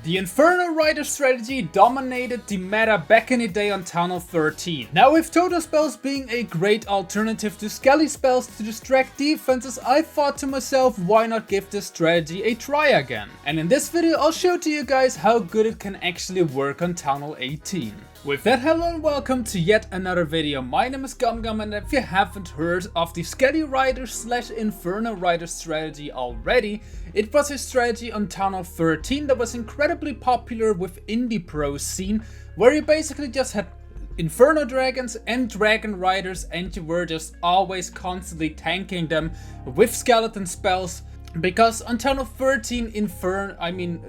The Inferno Rider strategy dominated the meta back in the day on Townhall 13. Now with total spells being a great alternative to skelly spells to distract defenses, I thought to myself, why not give this strategy a try again? And in this video I'll show to you guys how good it can actually work on Townhall 18. With that, hello and welcome to yet another video. My name is GumGum, and if you haven't heard of the Skelly Rider / Inferno Rider strategy already, it was a strategy on Townhall 13 that was incredibly popular within the pro scene, where you basically just had Inferno Dragons and Dragon Riders and you were just always constantly tanking them with skeleton spells. Because on Townhall 13,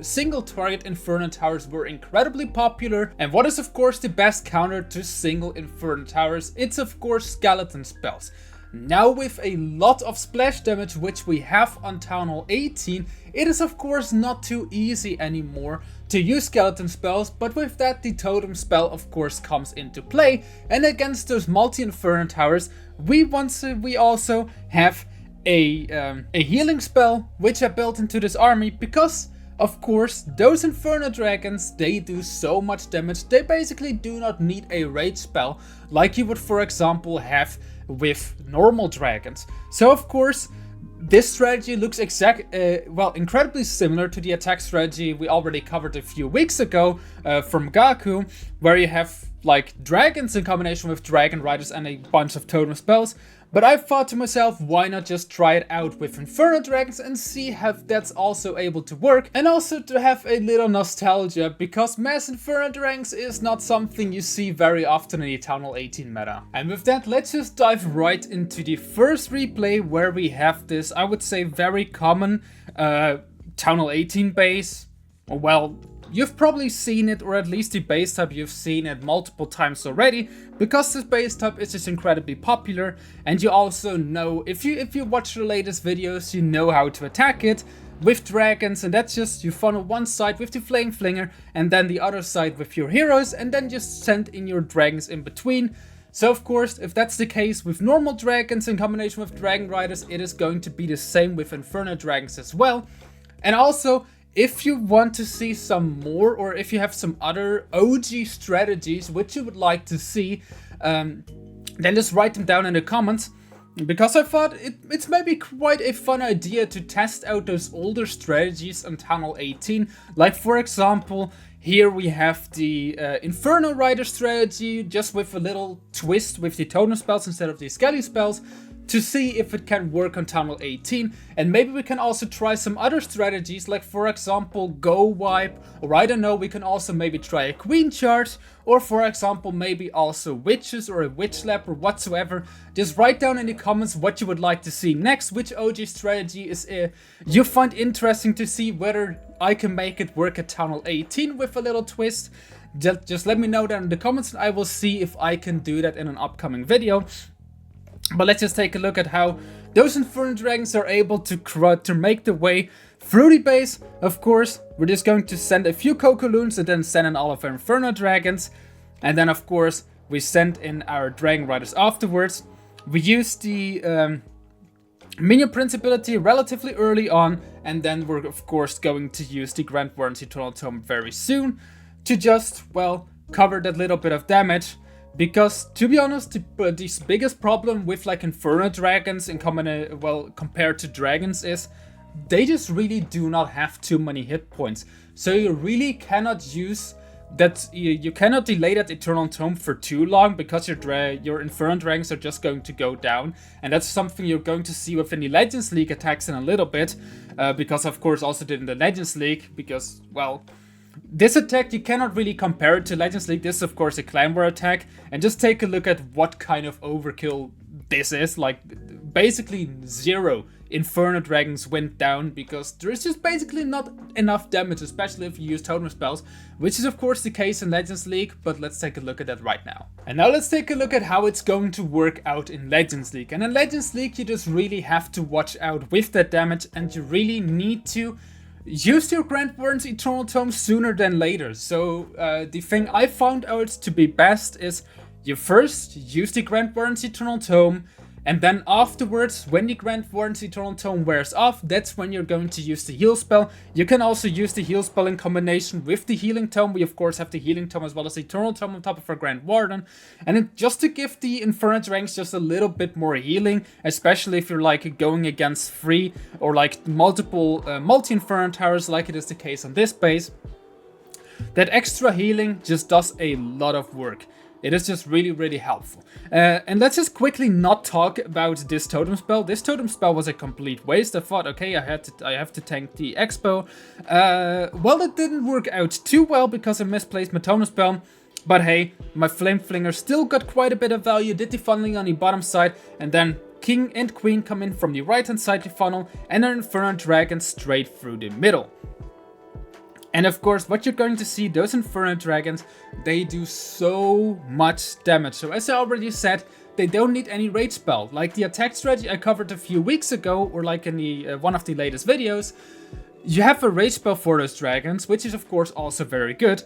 single target Inferno Towers were incredibly popular, and what is of course the best counter to single Inferno Towers? It's of course skeleton spells. Now with a lot of splash damage which we have on Townhall 18, it is of course not too easy anymore to use skeleton spells, but with that the totem spell of course comes into play, and against those multi-Inferno Towers we also have a healing spell which I built into this army, because of course those Inferno Dragons, they do so much damage. They basically do not need a rage spell like you would for example have with normal dragons. So of course this strategy looks incredibly similar to the attack strategy we already covered a few weeks ago from Gaku, where you have like dragons in combination with dragon riders and a bunch of totem spells. But I thought to myself, why not just try it out with Inferno Dragons and see how that's also able to work, and also to have a little nostalgia, because mass Inferno Dragons is not something you see very often in the Townhall 18 meta. And with that, let's just dive right into the first replay where we have this, I would say, very common Townhall 18 base. Well, you've probably seen it, or at least the base type you've seen it multiple times already, because this base type is just incredibly popular, and you also know, if you watch the latest videos, you know how to attack it with dragons, and that's just you funnel one side with the flame flinger and then the other side with your heroes, and then just send in your dragons in between. So of course, if that's the case with normal dragons in combination with dragon riders, it is going to be the same with Inferno Dragons as well. And also, if you want to see some more, or if you have some other OG strategies which you would like to see, then just write them down in the comments, because I thought it's maybe quite a fun idea to test out those older strategies on Townhall 18. Like for example, here we have the Inferno Rider strategy, just with a little twist with the totem spells instead of the skelly spells, to see if it can work on Townhall 18. And maybe we can also try some other strategies, like for example Go Wipe, or I don't know, we can also maybe try a Queen Charge, or for example maybe also Witches or a Witch Lap or whatsoever. Just write down in the comments what you would like to see next, which OG strategy is you find interesting to see, whether I can make it work at Townhall 18 with a little twist. Just let me know down in the comments, and I will see if I can do that in an upcoming video. But let's just take a look at how those Inferno Dragons are able to make the way through the base. Of course, we're just going to send a few Cocoloons and then send in all of our Inferno Dragons. And then of course, we send in our Dragon Riders afterwards. We use the Minion Principality relatively early on, and then we're of course going to use the Grand Warden's Eternal Tome very soon to just, well, cover that little bit of damage. Because, to be honest, the biggest problem with like Inferno Dragons compared to dragons is they just really do not have too many hit points. So you really cannot use that, you cannot delay that Eternal Tome for too long, because your Inferno Dragons are just going to go down. And that's something you're going to see within the Legends League attacks in a little bit. Because of course also did in the Legends League, because, well, this attack, you cannot really compare it to Legends League. This is of course a clan war attack, and just take a look at what kind of overkill this is. Like, basically 0 Inferno Dragons went down, because there is just basically not enough damage, especially if you use totem spells, which is of course the case in Legends League, but let's take a look at that right now. And now let's take a look at how it's going to work out in Legends League. And in Legends League, you just really have to watch out with that damage, and you really need to use your Grand Warden's Eternal Tome sooner than later. So the thing I found out to be best is you first use the Grand Warden's Eternal Tome, And then afterwards, when the Grand Warden's Eternal Tome wears off, that's when you're going to use the heal spell. You can also use the heal spell in combination with the healing tome. We of course have the healing tome as well as the Eternal Tome on top of our Grand Warden. And just to give the Inferno Dragons just a little bit more healing, especially if you're like going against 3 or like multiple multi-Inferno Towers like it is the case on this base. That extra healing just does a lot of work. It is just really, really helpful. And let's just quickly not talk about this totem spell. This totem spell was a complete waste. I thought, okay, I have to tank the Expo. Well, it didn't work out too well because I misplaced my totem spell. But hey, my Flame Flinger still got quite a bit of value, did the funneling on the bottom side, and then King and Queen come in from the right hand side of the funnel, and an Inferno Dragon straight through the middle. And of course, what you're going to see, those Inferno Dragons, they do so much damage. So as I already said, they don't need any rage spell. Like the attack strategy I covered a few weeks ago, or like in the one of the latest videos, you have a rage spell for those dragons, which is of course also very good.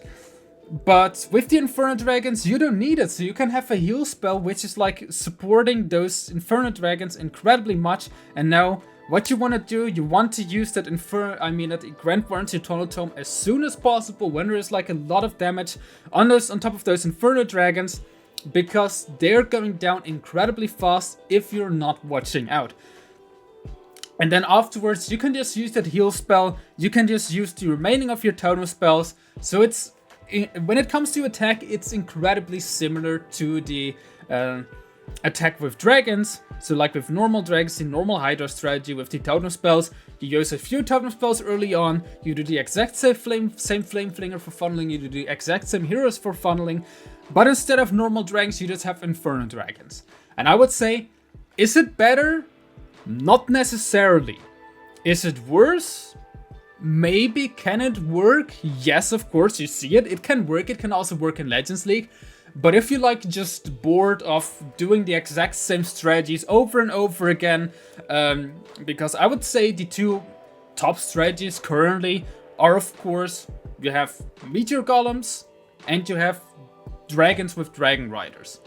But with the Inferno Dragons, you don't need it. So you can have a heal spell, which is like supporting those Inferno Dragons incredibly much. And now, what you want to do, you want to use that that Grand Warden's Eternal Tome as soon as possible when there is like a lot of damage on top of those Inferno Dragons, because they're going down incredibly fast if you're not watching out. And then afterwards, you can just use that heal spell, you can just use the remaining of your totem spells. So it's, when it comes to attack, it's incredibly similar to the attack with dragons. So like with normal dragons, the normal Hydra strategy with the totem spells, you use a few totem spells early on, you do the exact same flame flinger for funneling, you do the exact same heroes for funneling, but instead of normal dragons, you just have Inferno Dragons. And I would say, is it better? Not necessarily. Is it worse? Maybe. Can it work? Yes, of course, you see it. It can work. It can also work in Legends League. But if you like just bored of doing the exact same strategies over and over again, because I would say the two top strategies currently are, of course, you have Meteor Golems and you have Dragons with Dragon Riders.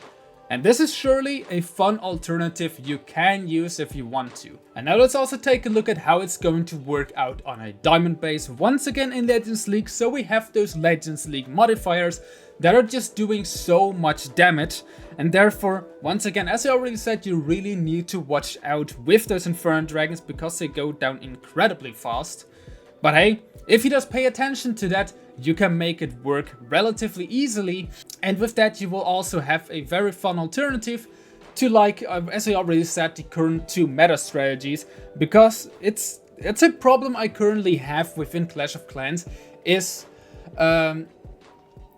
And this is surely a fun alternative you can use if you want to. And now let's also take a look at how it's going to work out on a Diamond base once again in Legends League. So we have those Legends League modifiers that are just doing so much damage, and therefore, once again, as I already said, you really need to watch out with those Inferno Dragons because they go down incredibly fast. But hey, if you just pay attention to that, you can make it work relatively easily, and with that you will also have a very fun alternative to, like, as I already said, the current two meta strategies, because it's a problem I currently have within Clash of Clans is,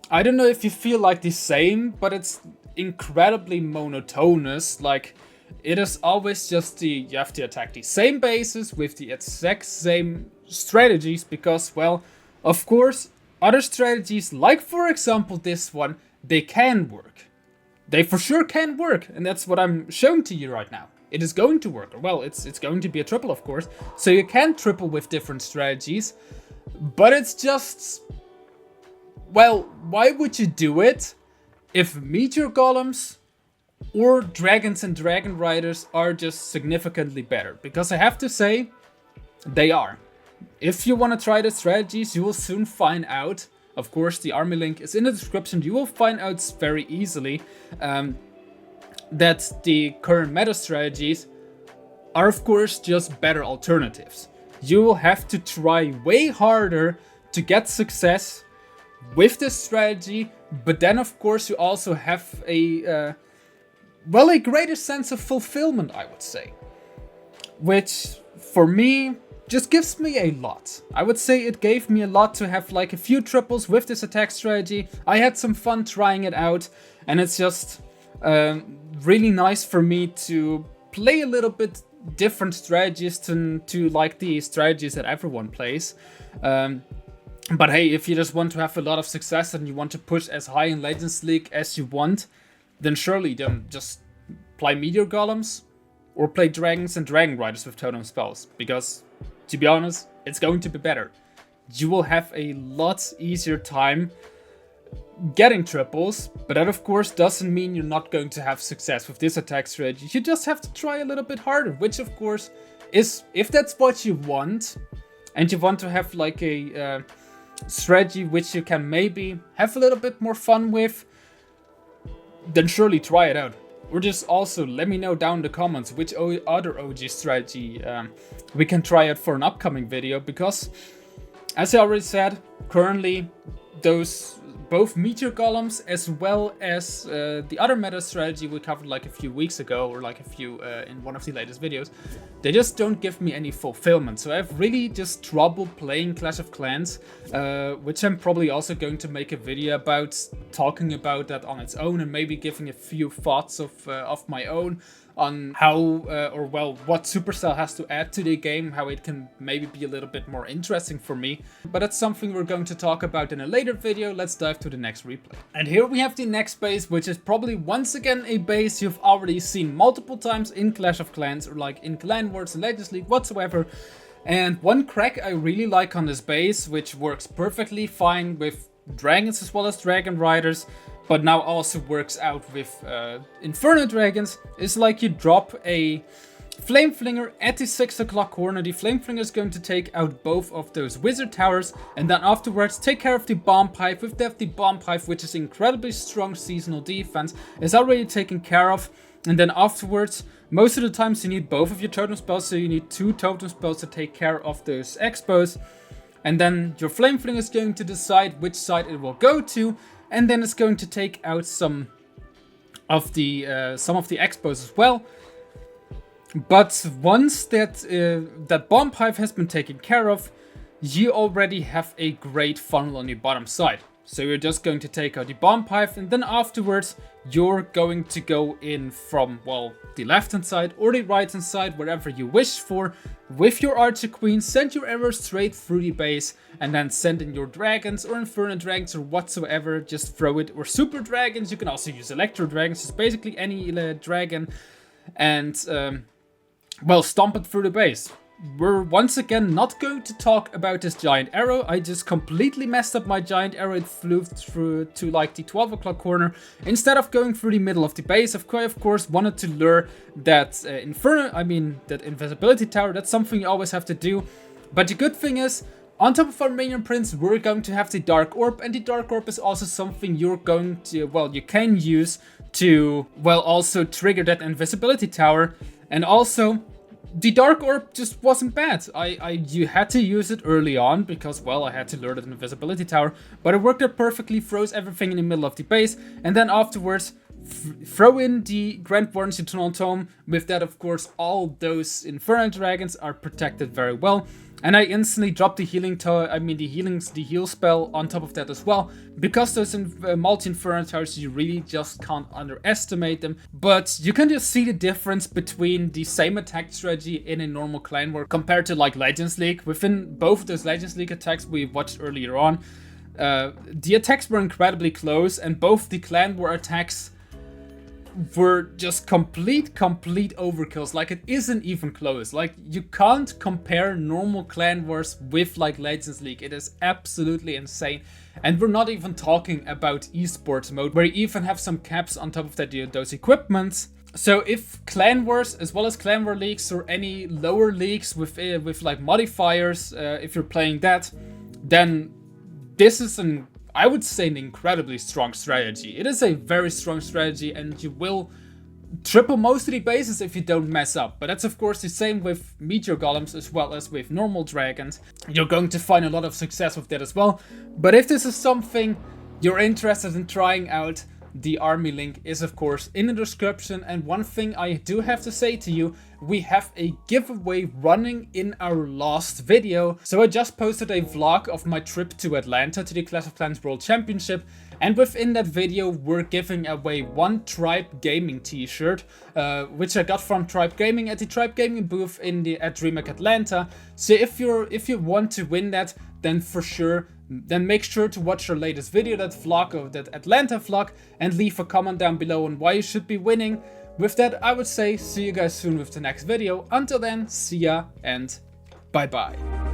I don't know if you feel like the same, but it's incredibly monotonous. Like, it is always just you have to attack the same bases with the exact same strategies because, well, of course, other strategies, like for example this one, they can work. They for sure can work, and that's what I'm showing to you right now. It is going to work. Well, it's going to be a triple, of course. So you can triple with different strategies, but it's just, well, why would you do it if Meteor Golems or Dragons and Dragon Riders are just significantly better? Because I have to say, they are. If you want to try the strategies, you will soon find out. Of course, the army link is in the description. You will find out very easily that the current meta strategies are, of course, just better alternatives. You will have to try way harder to get success with this strategy, but then, of course, you also have a greater sense of fulfillment, I would say. Which, for me, just gives me a lot. I would say it gave me a lot to have like a few triples with this attack strategy. I had some fun trying it out, and it's just really nice for me to play a little bit different strategies to like the strategies that everyone plays. But hey, if you just want to have a lot of success and you want to push as high in Legends League as you want, then surely don't just play Meteor Golems or play Dragons and Dragon Riders with totem spells, because to be honest, it's going to be better. You will have a lot easier time getting triples, but that of course doesn't mean you're not going to have success with this attack strategy. You just have to try a little bit harder, which of course is, if that's what you want, and you want to have like a strategy which you can maybe have a little bit more fun with, then surely try it out. Or just also let me know down in the comments which other OG strategy we can try out for an upcoming video, because as I already said, currently those both meteor golems as well as the other meta strategy we covered like a few weeks ago, or like a few in one of the latest videos, they just don't give me any fulfillment. So I have really just trouble playing Clash of Clans, which I'm probably also going to make a video about, talking about that on its own, and maybe giving a few thoughts of my own on how, what Supercell has to add to the game, how it can maybe be a little bit more interesting for me. But that's something we're going to talk about in a later video. Let's dive to the next replay. And here we have the next base, which is probably once again a base you've already seen multiple times in Clash of Clans, or like in Clan Wars and Legends League whatsoever. And one crack I really like on this base, which works perfectly fine with dragons as well as dragon riders, but now also works out with Inferno Dragons, is like you drop a Flame Flinger at the 6 o'clock corner. The Flame Flinger is going to take out both of those Wizard Towers, and then afterwards take care of the Bomb Pipe. With that, the Bomb Pipe, which is incredibly strong seasonal defense, is already taken care of. And then afterwards, most of the times you need both of your totem spells, so you need 2 totem spells to take care of those expos. And then your Flame Flinger is going to decide which side it will go to, and then it's going to take out some of the expos as well. But once that Bomb Pipe has been taken care of, you already have a great funnel on the bottom side. So you're just going to take out the Bomb Pipe, and then afterwards you're going to go in from, well, the left hand side or the right hand side, wherever you wish for, with your Archer Queen. Send your arrows straight through the base, and then send in your dragons or Inferno Dragons or whatsoever. Just throw it, or Super Dragons. You can also use Electro Dragons, just basically any dragon, and well, stomp it through the base. We're once again not going to talk about this giant arrow. I just completely messed up my giant arrow. It flew through to like the 12 o'clock corner instead of going through the middle of the base. Of course, wanted to lure that that invisibility tower. That's something you always have to do. But the good thing is, on top of our Minion Prince, we're going to have the Dark Orb, and the Dark Orb is also something you're going to, well, you can use to, well, also trigger that invisibility tower. And also, the Dark Orb just wasn't bad. You had to use it early on because, well, I had to lure that invisibility tower, but it worked out perfectly, froze everything in the middle of the base, and then afterwards throw in the Grand Warden's Eternal Tome. With that, of course, all those Inferno Dragons are protected very well. And I instantly dropped the healing tower, the heal spell on top of that as well. Because those multi-Inferno Towers, you really just can't underestimate them. But you can just see the difference between the same attack strategy in a normal clan war compared to like Legends League. Within both of those Legends League attacks we watched earlier on, the attacks were incredibly close, and both the clan war attacks were just complete overkills. Like, it isn't even close. Like, you can't compare normal clan wars with like Legends League. It is absolutely insane. And we're not even talking about esports mode, where you even have some caps on top of that, those equipments. So if clan wars as well as clan war leagues or any lower leagues with like modifiers, if you're playing that, then this is I would say an incredibly strong strategy. It is a very strong strategy, and you will triple most of the bases if you don't mess up. But that's of course the same with Meteor Golems as well as with normal dragons. You're going to find a lot of success with that as well. But if this is something you're interested in trying out, the army link is of course in the description. And one thing I do have to say to you, we have a giveaway running in our last video. So I just posted a vlog of my trip to Atlanta to the Clash of Clans World Championship, and within that video we're giving away one Tribe Gaming t-shirt, which I got from Tribe Gaming at the Tribe Gaming booth at DreamHack Atlanta. So if you want to win that, then for sure, then make sure to watch our latest video, that vlog, or that Atlanta vlog, and leave a comment down below on why you should be winning. With that, I would say see you guys soon with the next video. Until then, see ya and bye bye.